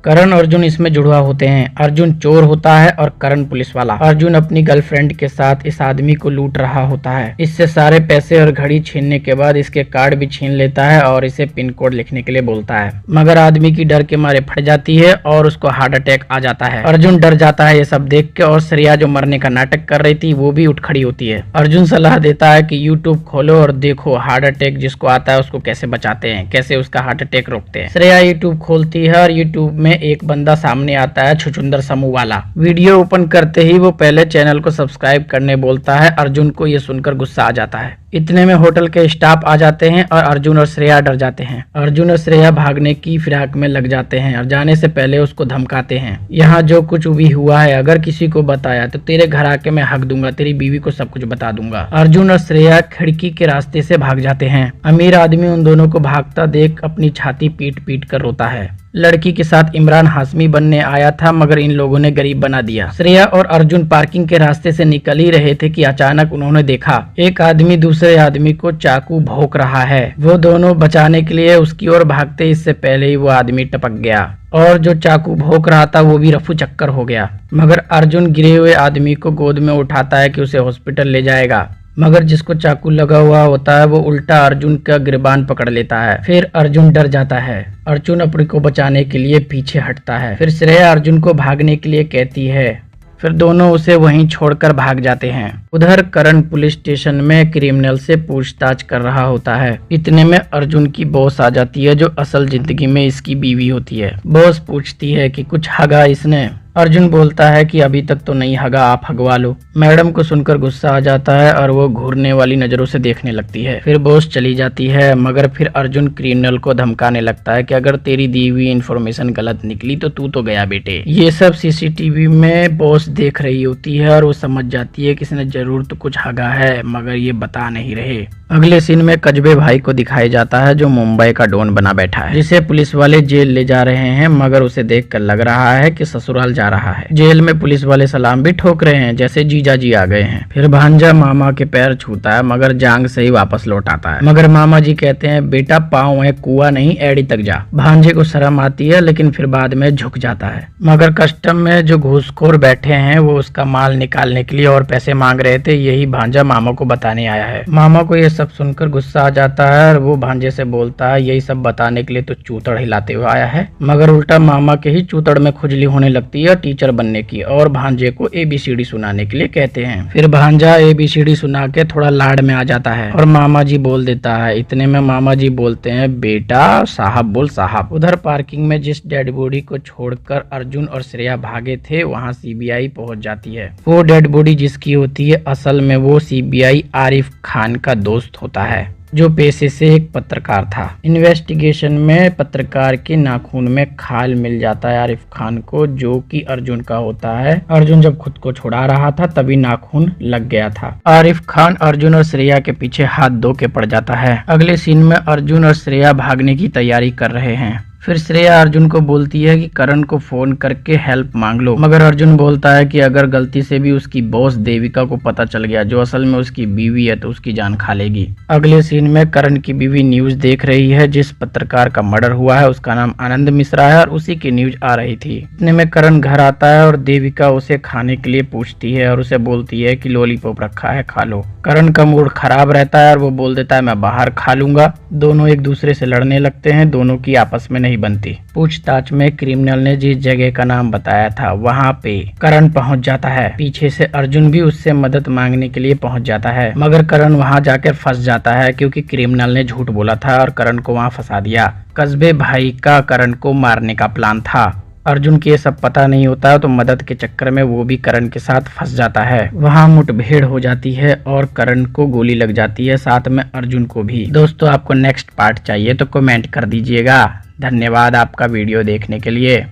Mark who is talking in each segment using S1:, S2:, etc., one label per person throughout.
S1: करण अर्जुन इसमें जुड़वा होते हैं। अर्जुन चोर होता है और करण पुलिस वाला। अर्जुन अपनी गर्लफ्रेंड के साथ इस आदमी को लूट रहा होता है। इससे सारे पैसे और घड़ी छीनने के बाद इसके कार्ड भी छीन लेता है और इसे पिन कोड लिखने के लिए बोलता है, मगर आदमी की डर के मारे फट जाती है और उसको हार्ट अटैक आ जाता है। अर्जुन डर जाता है ये सब देख के और श्रेया जो मरने का नाटक कर रही थी वो भी उठ खड़ी होती है। अर्जुन सलाह देता है कि यूट्यूब खोलो और देखो हार्ट अटैक जिसको आता है उसको कैसे बचाते हैं, कैसे उसका हार्ट अटैक रोकते हैं। श्रेया यूट्यूब खोलती है और यूट्यूब में एक बंदा सामने आता है, छुचुंदर समूह वाला। वीडियो ओपन करते ही वो पहले चैनल को सब्सक्राइब करने बोलता है। अर्जुन को ये सुनकर गुस्सा आ जाता है। इतने में होटल के स्टाफ आ जाते हैं और अर्जुन और श्रेया डर जाते हैं। अर्जुन और श्रेया भागने की फिराक में लग जाते हैं और जाने से पहले उसको धमकाते हैं, यहाँ जो कुछ भी हुआ है अगर किसी को बताया तो तेरे घर आके मैं हक दूंगा, तेरी बीवी को सब कुछ बता दूंगा। अर्जुन और श्रेया खिड़की के रास्ते से भाग जाते हैं। अमीर आदमी उन दोनों को भागता देख अपनी छाती पीट पीट कर रोता है। लड़की के साथ इमरान हाशमी बनने आया था मगर इन लोगों ने गरीब बना दिया। श्रेया और अर्जुन पार्किंग के रास्ते से निकल ही रहे थे कि अचानक उन्होंने देखा एक आदमी दूसरे आदमी को चाकू भोंक रहा है। वो दोनों बचाने के लिए उसकी ओर भागते इससे पहले ही वो आदमी टपक गया और जो चाकू भोंक रहा था वो भी रफू चक्कर हो गया। मगर अर्जुन गिरे हुए आदमी को गोद में उठाता है कि उसे हॉस्पिटल ले जाएगा, मगर जिसको चाकू लगा हुआ होता है वो उल्टा अर्जुन का गिरबान पकड़ लेता है। फिर अर्जुन डर जाता है। अर्जुन अपने को बचाने के लिए पीछे हटता है। फिर श्रेया अर्जुन को भागने के लिए कहती है। फिर दोनों उसे वहीं छोड़कर भाग जाते हैं। उधर करण पुलिस स्टेशन में क्रिमिनल से पूछताछ कर रहा होता है। इतने में अर्जुन की बॉस आ जाती है जो असल जिंदगी में इसकी बीवी होती है। बॉस पूछती है कि कुछ हगा इसने। अर्जुन बोलता है कि अभी तक तो नहीं हगा, आप हगवा लो। मैडम को सुनकर गुस्सा आ जाता है और वो घूरने वाली नजरों से देखने लगती है। फिर बॉस चली जाती है मगर फिर अर्जुन क्रिमिनल को धमकाने लगता है कि अगर तेरी दी हुई इन्फॉर्मेशन गलत निकली तो तू तो गया बेटे। ये सब सीसीटीवी में बॉस देख रही होती है और वो समझ जाती है कि इसने जरूर तो कुछ हगा है मगर ये बता नहीं रहे। अगले सीन में कजबे भाई को दिखाया जाता है जो मुंबई का डॉन बना बैठा है, जिसे पुलिस वाले जेल ले जा रहे हैं मगर उसे देखकर लग रहा है कि ससुराल जा रहा है। जेल में पुलिस वाले सलाम भी ठोक रहे हैं जैसे जीजा जी आ गए हैं। फिर भांजा मामा के पैर छूता है मगर जांग से ही वापस लौट आता है। मगर मामा जी कहते हैं बेटा पाँव है, कुआ नहीं, एड़ी तक जा। भांजे को शर्म आती है लेकिन फिर बाद में झुक जाता है। मगर कस्टम में जो घूसखोर बैठे हैं वो उसका माल निकालने के लिए और पैसे मांग रहे थे, यही भांजा मामा को बताने आया है। मामा को ये सब सुनकर गुस्सा आ जाता है और वो भांजे से बोलता है यही सब बताने के लिए तो चूतड़ हिलाते हुए आया है। मगर उल्टा मामा के ही चूतड़ में खुजली होने लगती है टीचर बनने की और भांजे को ABCD सुनाने के लिए कहते हैं। फिर भांजा ABCD सुना के थोड़ा लाड में आ जाता है और मामा जी बोल देता है। इतने में मामा जी बोलते हैं बेटा साहब बोल साहब। उधर पार्किंग में जिस डेड बॉडी को छोड़कर अर्जुन और श्रेया भागे थे वहां CBI पहुंच जाती है। वो डेड बॉडी जिसकी होती है असल में वो CBI आरिफ खान का दोस्त होता है जो पेशे से एक पत्रकार था। इन्वेस्टिगेशन में पत्रकार के नाखून में खाल मिल जाता है आरिफ खान को जो कि अर्जुन का होता है। अर्जुन जब खुद को छुड़ा रहा था तभी नाखून लग गया था। आरिफ खान अर्जुन और श्रेया के पीछे हाथ धो के पड़ जाता है। अगले सीन में अर्जुन और श्रेया भागने की तैयारी कर रहे हैं। फिर श्रेया अर्जुन को बोलती है कि करण को फोन करके हेल्प मांग लो, मगर अर्जुन बोलता है कि अगर गलती से भी उसकी बॉस देविका को पता चल गया जो असल में उसकी बीवी है तो उसकी जान खा लेगी। अगले सीन में करण की बीवी न्यूज देख रही है। जिस पत्रकार का मर्डर हुआ है उसका नाम आनंद मिश्रा है और उसी की न्यूज आ रही थी। इतने में करण घर आता है और देविका उसे खाने के लिए पूछती है और उसे बोलती है कि लॉलीपॉप रखा है खा लो। करण का मूड खराब रहता है और वो बोल देता है मैं बाहर खा लूंगा। दोनों एक दूसरे से लड़ने लगते हैं। दोनों की आपस में नहीं बनती। पूछताछ में क्रिमिनल ने जिस जगह का नाम बताया था वहां पे करण पहुंच जाता है। पीछे से अर्जुन भी उससे मदद मांगने के लिए पहुंच जाता है मगर करण वहां जाकर फंस जाता है क्योंकि क्रिमिनल ने झूठ बोला था और करण को वहां फंसा दिया। कस्बे भाई का करण को मारने का प्लान था। अर्जुन के ये सब पता नहीं होता तो मदद के चक्कर में वो भी करण के साथ फंस जाता है। वहाँ मुठभेड़ हो जाती है और करण को गोली लग जाती है, साथ में अर्जुन को भी। दोस्तों आपको नेक्स्ट पार्ट चाहिए तो कमेंट कर दीजिएगा। धन्यवाद आपका वीडियो देखने के लिए।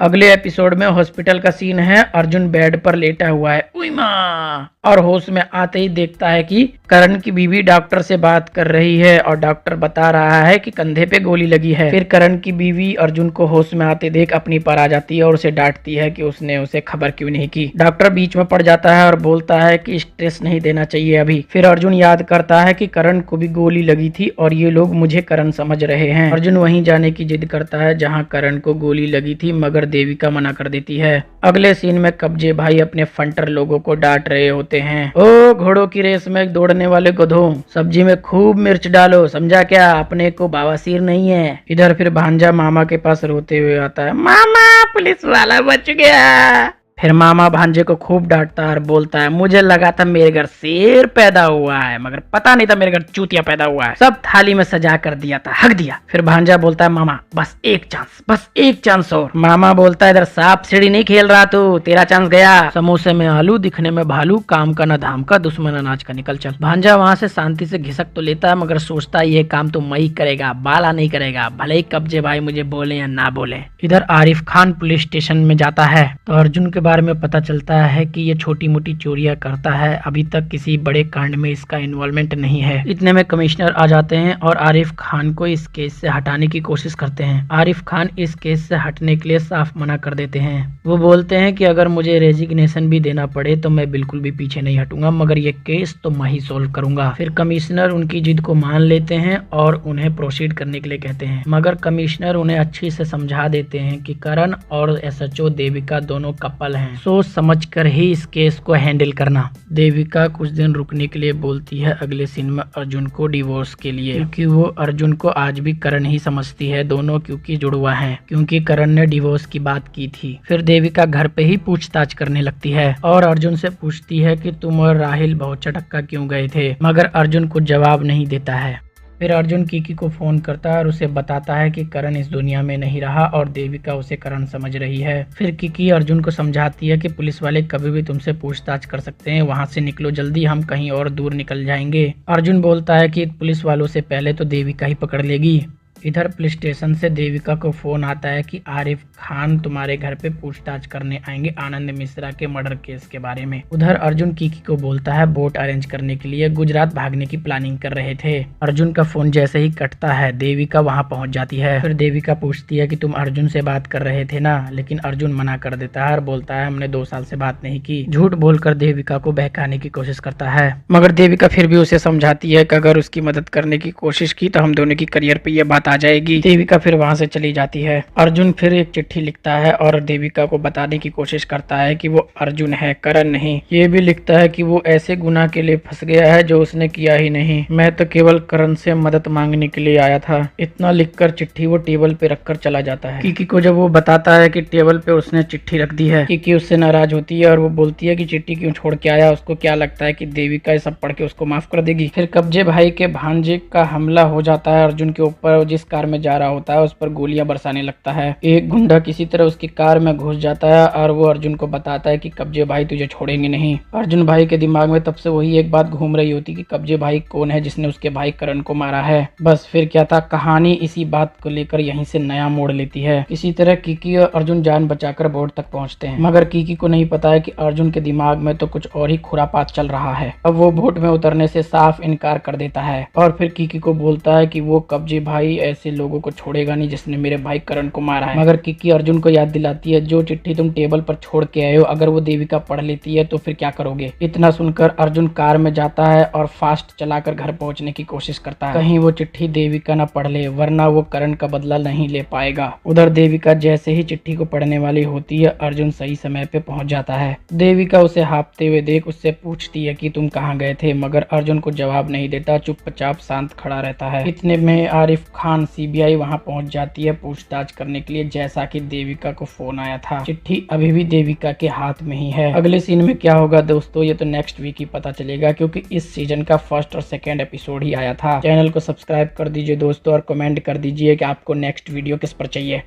S1: अगले एपिसोड में हॉस्पिटल का सीन है। अर्जुन बेड पर लेटा हुआ है, उई माँ, और होश में आते ही देखता है कि करण की बीवी डॉक्टर से बात कर रही है और डॉक्टर बता रहा है कि कंधे पे गोली लगी है। फिर करण की बीवी अर्जुन को होश में आते देख अपनी पर आ जाती है और उसे डांटती है कि उसने उसे खबर क्यों नहीं की। डॉक्टर बीच में पड़ जाता है और बोलता है कि स्ट्रेस नहीं देना चाहिए अभी। फिर अर्जुन याद करता है कि करण को भी गोली लगी थी और ये लोग मुझे करण समझ रहे हैं। अर्जुन वहीं जाने की जिद करता है जहां करण को गोली लगी थी, मगर देविका मना कर देती है। अगले सीन में कब्जे भाई अपने फंटर लोगों को डांट रहे होते हैं। ओ घोड़ों की रेस में दौड़ने वाले गधों, सब्जी में खूब मिर्च डालो, समझा क्या, अपने को बवासीर नहीं है। इधर फिर भांजा मामा के पास रोते हुए आता है, मामा पुलिस वाला बच गया। फिर मामा भांजे को खूब डांटता है और बोलता है, मुझे लगा था मेरे घर शेर पैदा हुआ है, मगर पता नहीं था मेरे घर चूतिया पैदा हुआ है, सब थाली में सजा कर दिया था, हक दिया। फिर भांजा बोलता है, मामा बस एक चांस, बस एक चांस और। मामा बोलता है, इधर सांप सीढ़ी नहीं खेल रहा तू, तेरा चांस गया। समोसे में आलू, दिखने में भालू, काम का न धाम का, दुश्मन अनाज का, निकल चल। भांजा वहां से शांति से घिसक तो लेता है, मगर सोचता है ये काम तो मई करेगा, बाला नहीं करेगा, भले ही कब्जे भाई मुझे बोले या ना बोले। इधर आरिफ खान पुलिस स्टेशन में जाता है तो अर्जुन के बारे में पता चलता है कि ये छोटी मोटी चोरियां करता है, अभी तक किसी बड़े कांड में इसका इन्वॉल्वमेंट नहीं है। इतने में कमिश्नर आ जाते हैं और आरिफ खान को इस केस से हटाने की कोशिश करते हैं। आरिफ खान इस केस से हटने के लिए साफ मना कर देते हैं। वो बोलते हैं कि अगर मुझे रेजिग्नेशन भी देना पड़े तो मैं बिल्कुल भी पीछे नहीं हटूंगा, मगर ये केस तो मैं ही सोल्व करूंगा। फिर कमिश्नर उनकी जिद को मान लेते हैं और उन्हें प्रोसीड करने के लिए कहते हैं, मगर कमिश्नर उन्हें अच्छी से समझा देते हैं कि करण और एसएचओ देविका दोनों कपल हैं, सोच समझकर ही इस केस को हैंडल करना। देविका कुछ दिन रुकने के लिए बोलती है अगले सीन में अर्जुन को डिवोर्स के लिए, क्योंकि वो अर्जुन को आज भी करण ही समझती है, दोनों क्योंकि जुड़वा हैं, क्योंकि करण ने डिवोर्स की बात की थी। फिर देविका घर पे ही पूछताछ करने लगती है और अर्जुन से पूछती है कि तुम और राहिल बहुत चटक्का क्यों गए थे, मगर अर्जुन कुछ जवाब नहीं देता है। फिर अर्जुन कीकी को फोन करता है और उसे बताता है कि करण इस दुनिया में नहीं रहा और देविका उसे करण समझ रही है। फिर कीकी अर्जुन को समझाती है कि पुलिस वाले कभी भी तुमसे पूछताछ कर सकते हैं, वहां से निकलो जल्दी, हम कहीं और दूर निकल जाएंगे। अर्जुन बोलता है कि पुलिस वालों से पहले तो देविका ही पकड़ लेगी। इधर पुलिस स्टेशन से देविका को फोन आता है कि आरिफ खान तुम्हारे घर पे पूछताछ करने आएंगे आनंद मिश्रा के मर्डर केस के बारे में। उधर अर्जुन कीकी को बोलता है बोट अरेंज करने के लिए गुजरात भागने की प्लानिंग कर रहे थे। अर्जुन का फोन जैसे ही कटता है देविका वहां पहुंच जाती है। फिर देविका पूछती है कि तुम अर्जुन से बात कर रहे थे ना, लेकिन अर्जुन मना कर देता है और बोलता है हमने 2 साल से बात नहीं की। झूठ बोलकर देविका को बहकाने की कोशिश करता है, मगर देविका फिर भी उसे समझाती है कि अगर उसकी मदद करने की कोशिश की तो हम दोनों की करियर पे ये बात आ जाएगी। देविका फिर वहां से चली जाती है। अर्जुन फिर एक चिट्ठी लिखता है और देविका को बताने की कोशिश करता है कि वो अर्जुन है, करण नहीं। ये भी लिखता है कि वो ऐसे गुनाह के लिए फंस गया है जो उसने किया ही नहीं, मैं तो केवल करण से मदद मांगने के लिए आया था। इतना लिखकर चिट्ठी वो टेबल पे रखकर चला जाता है। कीकी को जब वो बताता है कि टेबल पे उसने चिट्ठी रख दी है, कीकी उससे नाराज होती है और वो बोलती है कि चिट्ठी क्यों छोड़ के आया, उसको क्या लगता है कि देविका ये सब पढ़ के उसको माफ कर देगी। फिर कब्जे भाई के भांजे का हमला हो जाता है अर्जुन के ऊपर, जिस कार में जा रहा होता है उस पर गोलियां बरसाने लगता है। एक गुंडा किसी तरह उसकी कार में घुस जाता है और वो अर्जुन को बताता है कि कब्जे भाई तुझे छोड़ेंगे नहीं। अर्जुन भाई के दिमाग में तब से वही एक बात घूम रही होती कि कब्जे भाई कौन है जिसने उसके भाई करण को मारा है। बस फिर क्या था, कहानी इसी बात को लेकर यहीं से नया मोड़ लेती है। किसी तरह कीकी और अर्जुन जान बचाकर बोट तक पहुंचते हैं, मगर कीकी को नहीं पता है कि अर्जुन के दिमाग में तो कुछ और ही खुरापात चल रहा है। अब वो बोट में उतरने से साफ इनकार कर देता है और फिर कीकी को बोलता है कि वो कब्जे भाई ऐसे लोगों को छोड़ेगा नहीं जिसने मेरे भाई करण को मारा है। मगर कीकी अर्जुन को याद दिलाती है जो चिट्ठी तुम टेबल पर छोड़ के आए हो, अगर वो देविका पढ़ लेती है तो फिर क्या करोगे। इतना सुनकर अर्जुन कार में जाता है और फास्ट चलाकर घर पहुंचने की कोशिश करता है, कहीं वो चिट्ठी देविका न पढ़ ले, वरना वो करण का बदला नहीं ले पाएगा। उधर देविका जैसे ही चिट्ठी को पढ़ने वाली होती है अर्जुन सही समय पे पहुंच जाता है। देविका उसे हाँफते हुए देख उससे पूछती है कि तुम कहाँ गए थे, मगर अर्जुन को जवाब नहीं देता, चुपचाप शांत खड़ा रहता है। इतने में आरिफ खान सीबीआई वहां पहुंच जाती है पूछताछ करने के लिए, जैसा कि देविका को फोन आया था। चिट्ठी अभी भी देविका के हाथ में ही है। अगले सीन में क्या होगा दोस्तों, ये तो नेक्स्ट वीक ही पता चलेगा, क्योंकि इस सीजन का फर्स्ट और सेकेंड एपिसोड ही आया था। चैनल को सब्सक्राइब कर दीजिए दोस्तों और कमेंट कर दीजिए कि आपको नेक्स्ट वीडियो किस पर चाहिए।